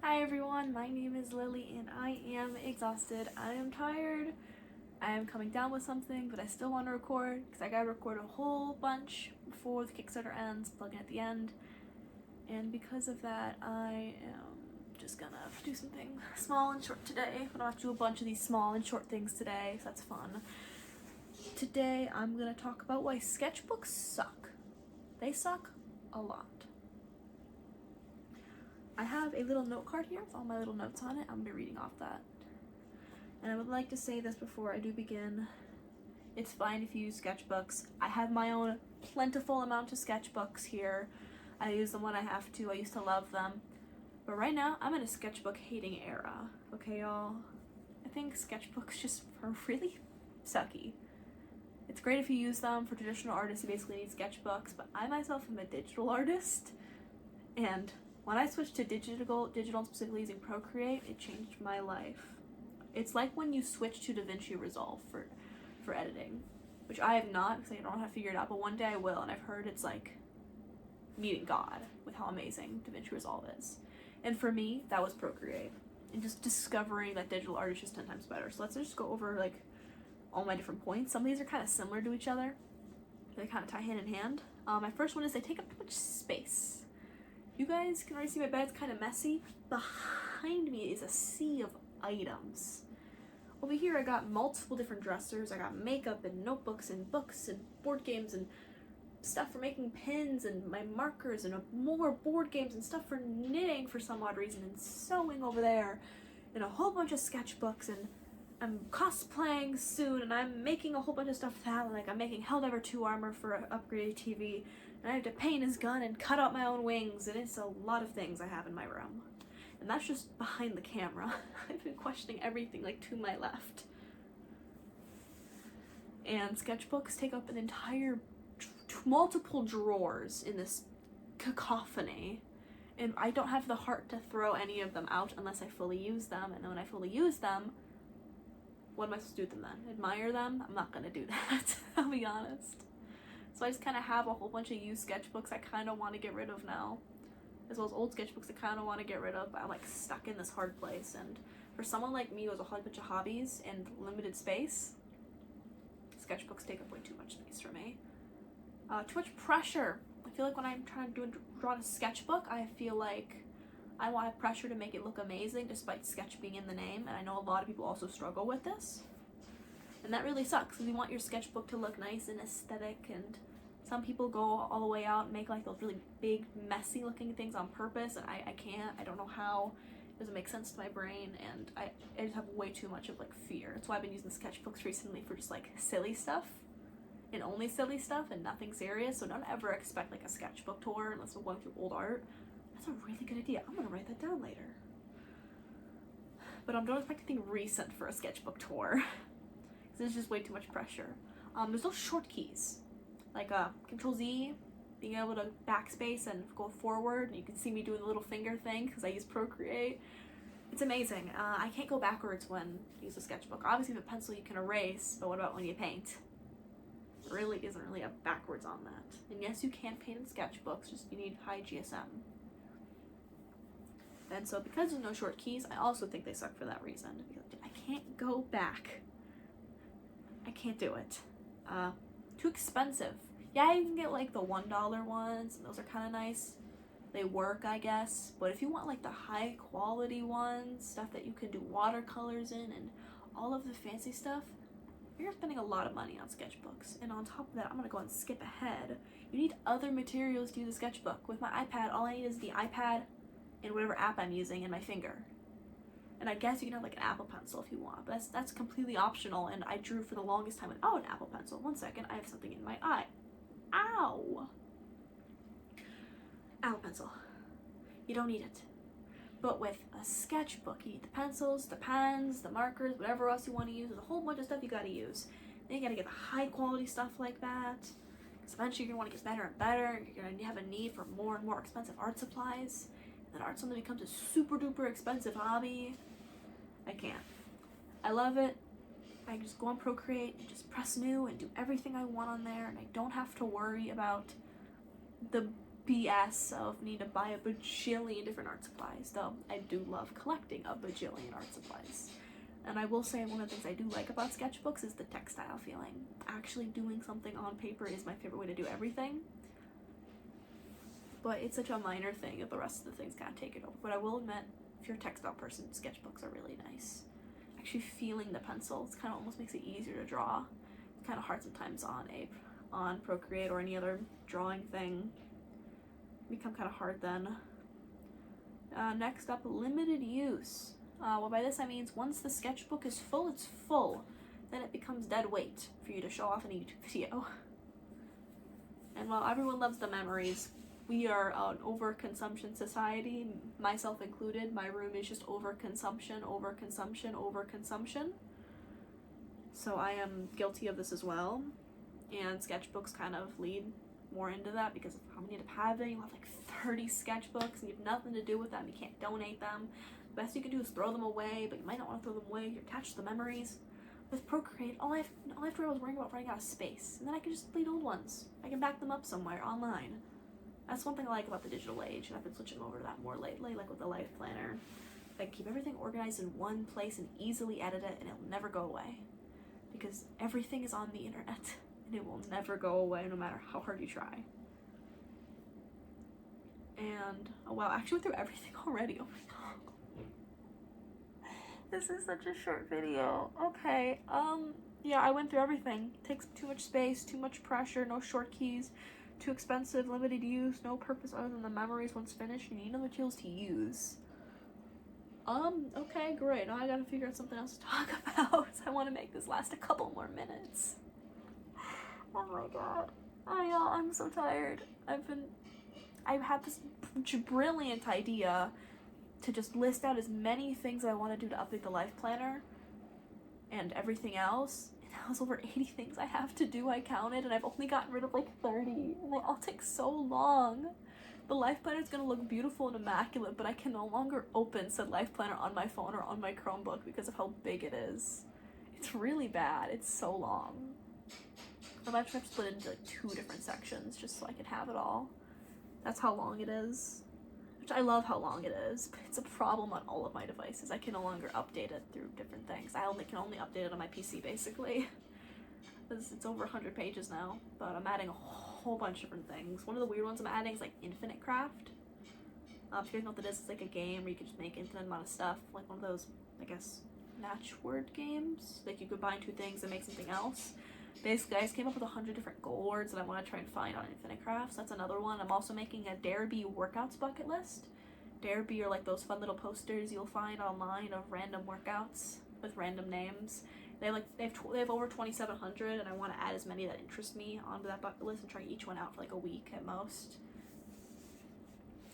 Hi everyone, my name is Lily and I am exhausted. I am tired. I am coming down with something, but I still want to record because I gotta record a whole bunch before the Kickstarter ends, plug in at the end. And because of that, I am just gonna do something small and short today. I don't have to do a bunch of these small and short things today, so that's fun. Today I'm gonna talk about why sketchbooks suck. They suck a lot. I have a little note card here with all my little notes on it. I'm gonna be reading off that. And I would like to say this before I do begin. It's fine if you use sketchbooks. I have my own plentiful amount of sketchbooks here. I use them when I have to. I used to love them. But right now, I'm in a sketchbook hating era. Okay, y'all? I think sketchbooks just are really sucky. It's great if you use them. For traditional artists, you basically need sketchbooks. But I myself am a digital artist. And when I switched to digital and specifically using Procreate, it changed my life. It's like when you switch to DaVinci Resolve for editing, which I have not because I don't know how to figure it out, but one day I will, and I've heard it's like meeting God with how amazing DaVinci Resolve is. And for me, that was Procreate, and just discovering that digital art is just 10 times better. So let's just go over like all my different points. Some of these are kind of similar to each other. They kind of tie hand in hand. My first one is they take up too much space. You guys can already see my bed's kind of messy. Behind me is a sea of items. Over here I got multiple different dressers. I got makeup and notebooks and books and board games and stuff for making pins and my markers and more board games and stuff for knitting for some odd reason and sewing over there and a whole bunch of sketchbooks, and I'm cosplaying soon and I'm making a whole bunch of stuff with that. Like I'm making Helldivers 2 armor for an upgraded TV. And I have to paint his gun and cut out my own wings, and it's a lot of things I have in my room. And that's just behind the camera. I've been questioning everything like to my left. And sketchbooks take up an entire multiple drawers in this cacophony. And I don't have the heart to throw any of them out unless I fully use them. And then when I fully use them, what am I supposed to do with them then? Admire them? I'm not gonna do that, I'll be honest. So I just kind of have a whole bunch of used sketchbooks I kind of want to get rid of now, as well as old sketchbooks I kind of want to get rid of, but I'm like stuck in this hard place. And for someone like me who has a whole bunch of hobbies and limited space, sketchbooks take up way too much space for me. Too much pressure. I feel like when I'm trying to draw a sketchbook, I feel like I want pressure to make it look amazing despite sketch being in the name, and I know a lot of people also struggle with this. And that really sucks because you want your sketchbook to look nice and aesthetic, and some people go all the way out and make like those really big, messy looking things on purpose, and I can't. I don't know how. It doesn't make sense to my brain, and I just have way too much of like fear. That's why I've been using sketchbooks recently for just like silly stuff, and only silly stuff and nothing serious. So don't ever expect like a sketchbook tour unless we're going through old art. That's a really good idea. I'm gonna write that down later. But don't expect anything recent for a sketchbook tour. There's just way too much pressure. There's no short keys, like Control Z, being able to backspace and go forward. And you can see me doing the little finger thing because I use Procreate. It's amazing. I can't go backwards when I use a sketchbook. Obviously, with a pencil you can erase, but what about when you paint? There really isn't really a backwards on that. And yes, you can paint in sketchbooks, just you need high GSM. And so because there's no short keys, I also think they suck for that reason. Because I can't go back. I can't do it. Too expensive. Yeah, you can get like the $1 ones, and those are kind of nice. They work, I guess. But if you want like the high quality ones, stuff that you can do watercolors in and all of the fancy stuff, you're spending a lot of money on sketchbooks. And on top of that, I'm gonna go and skip ahead. You need other materials to use a sketchbook. With my iPad, all I need is the iPad and whatever app I'm using and my finger. And I guess you can have like an Apple Pencil if you want, but that's completely optional, and I drew for the longest time without an Apple Pencil. One second, I have something in my eye. Ow! Apple Pencil. You don't need it. But with a sketchbook, you need the pencils, the pens, the markers, whatever else you want to use. There's a whole bunch of stuff you gotta use. Then you gotta get the high quality stuff like that, because eventually you're gonna want to get better and better. You're gonna have a need for more and more expensive art supplies. And then art suddenly becomes a super duper expensive hobby. I can't. I love it. I just go on Procreate and just press new and do everything I want on there, and I don't have to worry about the BS of need to buy a bajillion different art supplies, though I do love collecting a bajillion art supplies. And I will say one of the things I do like about sketchbooks is the textile feeling. Actually doing something on paper is my favorite way to do everything. But it's such a minor thing that the rest of the things kind of take it over. But I will admit, if you're a textile person, sketchbooks are really nice. Actually feeling the pencils kind of almost makes it easier to draw. It's kind of hard sometimes on Procreate or any other drawing thing. Become kind of hard then. Next up, limited use. Well, by this I mean once the sketchbook is full, it's full. Then it becomes dead weight for you to show off in a YouTube video. And while everyone loves the memories, we are an overconsumption society, myself included. My room is just overconsumption, overconsumption, overconsumption. So I am guilty of this as well. And sketchbooks kind of lead more into that because of how many you end up having. You have like 30 sketchbooks and you have nothing to do with them. You can't donate them. The best you can do is throw them away, but you might not want to throw them away. You're attached to the memories. With Procreate, all I have to do is worry about running out of space, and then I can just delete old ones. I can back them up somewhere online. That's one thing I like about the digital age, and I've been switching over to that more lately, like with the life planner. I keep everything organized in one place and easily edit it, and it'll never go away. Because everything is on the internet, and it will never go away no matter how hard you try. And, oh wow, I actually went through everything already. Oh my god. This is such a short video. Okay, yeah, I went through everything. It takes too much space, too much pressure, no short keys, too expensive, limited use, no purpose other than the memories once finished. You need no materials to use. Okay, great. Now I gotta figure out something else to talk about. I want to make this last a couple more minutes. Oh my god. I'm so tired. I've had this brilliant idea to just list out as many things that I want to do to update the life planner and everything else. And that was over 80 things I have to do, I counted, and I've only gotten rid of like 30, and they all take so long. The life planner is going to look beautiful and immaculate, but I can no longer open said life planner on my phone or on my Chromebook because of how big it is. It's really bad. It's so long. I might have to split it into like 2 different sections just so I can have it all. That's how long it is. Which I love how long it is, but it's a problem on all of my devices. I can no longer update it through different things. I can only update it on my PC, basically. It's over 100 pages now, but I'm adding a whole bunch of different things. One of the weird ones I'm adding is like infinite craft. If you guys know what that is, it's like a game where you can just make infinite amount of stuff, like one of those, I guess, matchword games. Like you combine 2 things and make something else. Basically, I just came up with 100 different goal words that I want to try and find on Infinite Crafts. That's another one. I'm also making a Dare Be workouts bucket list. Dare Be are like those fun little posters you'll find online of random workouts with random names. They have over 2,700, and I want to add as many that interest me onto that bucket list and try each one out for like a week at most.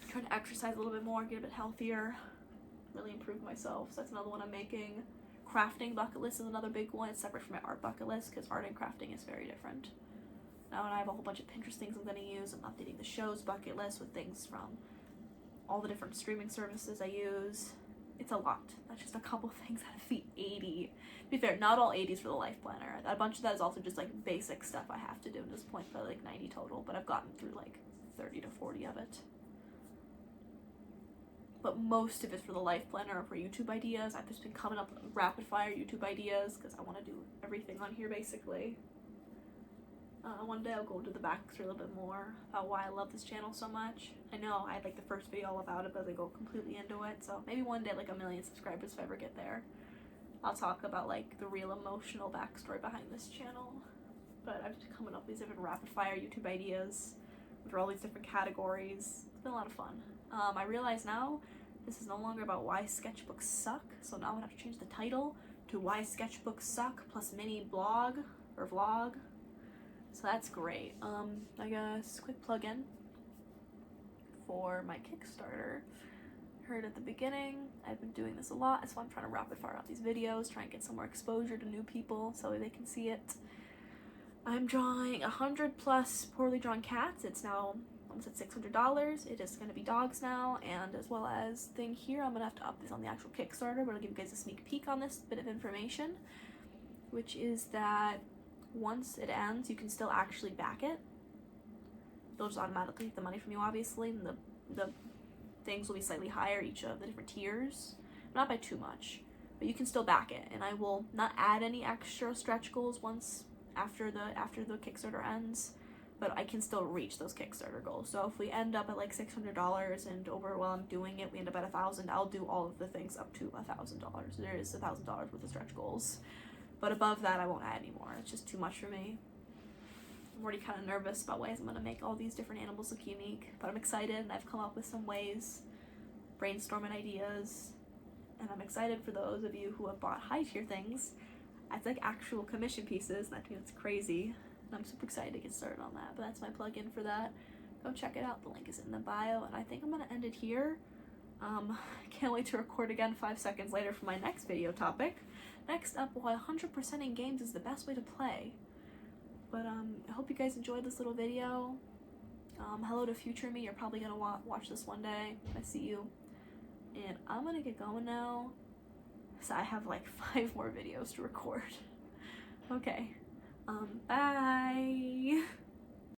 I'm trying to exercise a little bit more, get a bit healthier, really improve myself. So that's another one I'm making. Crafting bucket list is another big one. It's separate from my art bucket list because art and crafting is very different. Now, and I have a whole bunch of Pinterest things I'm going to use. I'm updating the show's bucket list with things from all the different streaming services I use. It's a lot. That's just a couple things out of the 80. To be fair, not all 80s for the life planner. A bunch of that is also just like basic stuff I have to do at this point, probably like 90 total, but I've gotten through like 30 to 40 of it. But most of it's for the life planner or for YouTube ideas. I've just been coming up with rapid fire YouTube ideas because I want to do everything on here basically. One day I'll go into the backstory a little bit more about why I love this channel so much. I know I had like the first video all about it, but I go completely into it. So maybe one day, like 1 million subscribers if I ever get there, I'll talk about like the real emotional backstory behind this channel. But I've been coming up with these different rapid fire YouTube ideas for all these different categories. It's been a lot of fun. I realize now this is no longer about why sketchbooks suck, so now I'm gonna have to change the title to why sketchbooks suck plus mini blog or vlog. So that's great. I guess quick plug-in for my Kickstarter. Heard at the beginning, I've been doing this a lot. That's why I'm trying to rapid fire out these videos, try and get some more exposure to new people so they can see it. I'm drawing 100 plus poorly drawn cats. It's now almost at $600. It is going to be dogs now, and as well as thing here, I'm going to have to up this on the actual Kickstarter, but I'll give you guys a sneak peek on this bit of information, which is that once it ends, you can still actually back it. they'll just automatically take the money from you, obviously, and the things will be slightly higher, each of the different tiers, not by too much, but you can still back it. And I will not add any extra stretch goals once after the Kickstarter ends, but I can still reach those Kickstarter goals. So if we end up at like $600 and over while I'm doing it, we end up at $1,000, I'll do all of the things up to $1,000. There is $1,000 worth of stretch goals, but above that I won't add anymore. It's just too much for me. I'm already kind of nervous about ways I'm going to make all these different animals look unique, but I'm excited, and I've come up with some ways, brainstorming ideas, and I'm excited for those of you who have bought high tier things. It's like actual commission pieces, and I think it's crazy. And I'm super excited to get started on that, but that's my plug-in for that. Go check it out. The link is in the bio, and I think I'm going to end it here. Can't wait to record again 5 seconds later for my next video topic. Next up, why 100% in games is the best way to play. But I hope you guys enjoyed this little video. Hello to future me. You're probably going to watch this one day. I see you. And I'm going to get going now, so I have like 5 more videos to record. Okay. Bye.